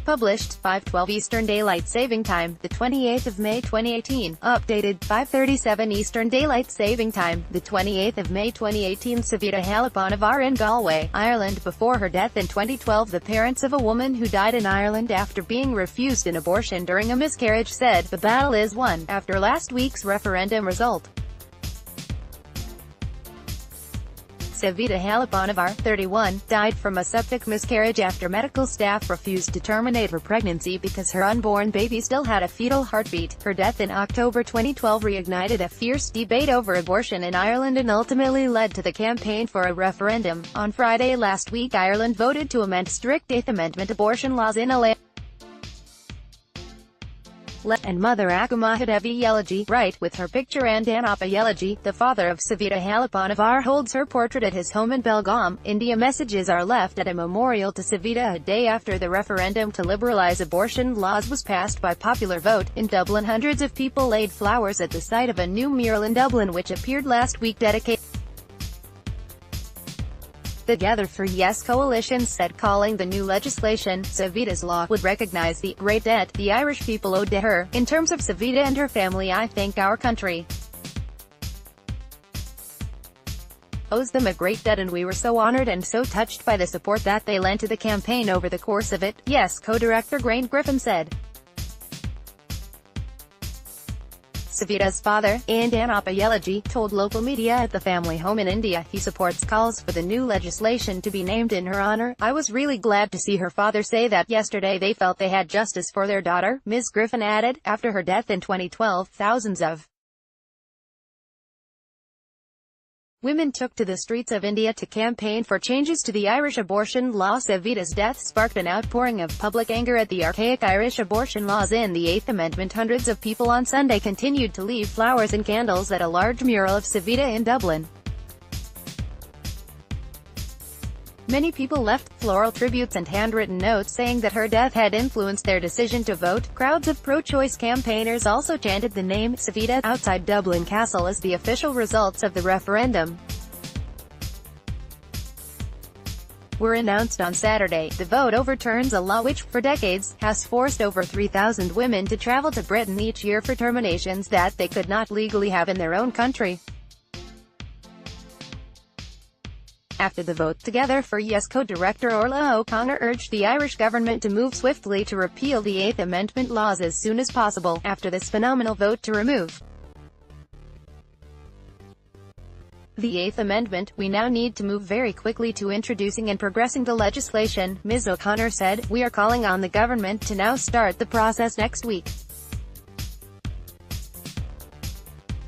Published, 5:12 Eastern Daylight Saving Time, the 28th of May 2018. Updated, 5:37 Eastern Daylight Saving Time, the 28th of May 2018. Savita Halappanavar in Galway, Ireland. Before her death in 2012, the parents of a woman who died in Ireland after being refused an abortion during a miscarriage said, "The battle is won," after last week's referendum result. Savita Halappanavar, 31, died from a septic miscarriage after medical staff refused to terminate her pregnancy because her unborn baby still had a fetal heartbeat. Her death in October 2012 reignited a fierce debate over abortion in Ireland and ultimately led to the campaign for a referendum. On Friday last week, Ireland voted to amend strict Eighth Amendment abortion laws in a land and Mother Akamahadevi eulogy, right, with her picture, and Anapa eulogy. The father of Savita Halappanavar holds her portrait at his home in Belgaum, India. Messages are left at a memorial to Savita a day after the referendum to liberalise abortion laws was passed by popular vote. In Dublin, hundreds of people laid flowers at the site of a new mural in Dublin which appeared last week dedicated. The Gather for Yes coalition said, calling the new legislation, Savita's law, would recognise the great debt the Irish people owed to her. In terms of Savita and her family, I think our country owes them a great debt, and we were so honoured and so touched by the support that they lent to the campaign over the course of it. Yes, co-director Grain Griffin said. Savita's father, and Anapa eulogy, told local media at the family home in India he supports calls for the new legislation to be named in her honour. "I was really glad to see her father say that yesterday they felt they had justice for their daughter," Ms. Griffin added. After her death in 2012, thousands of women took to the streets of India to campaign for changes to the Irish abortion law. Savita's death sparked an outpouring of public anger at the archaic Irish abortion laws in the Eighth Amendment. Hundreds of people on Sunday continued to leave flowers and candles at a large mural of Savita in Dublin. Many people left floral tributes and handwritten notes saying that her death had influenced their decision to vote. Crowds of pro-choice campaigners also chanted the name Savita outside Dublin Castle as the official results of the referendum were announced on Saturday. The vote overturns a law which, for decades, has forced over 3,000 women to travel to Britain each year for terminations that they could not legally have in their own country. After the vote, Together for Yes co-director Orla O'Connor urged the Irish government to move swiftly to repeal the Eighth Amendment laws as soon as possible. After this phenomenal vote to remove the Eighth Amendment, we now need to move very quickly to introducing and progressing the legislation, Ms. O'Connor said. "We are calling on the government to now start the process next week.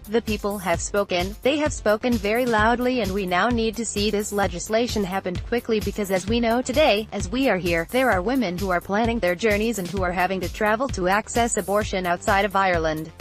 The people have spoken, they have spoken very loudly, and we now need to see this legislation happen quickly because as we know today, as we are here, there are women who are planning their journeys and who are having to travel to access abortion outside of Ireland."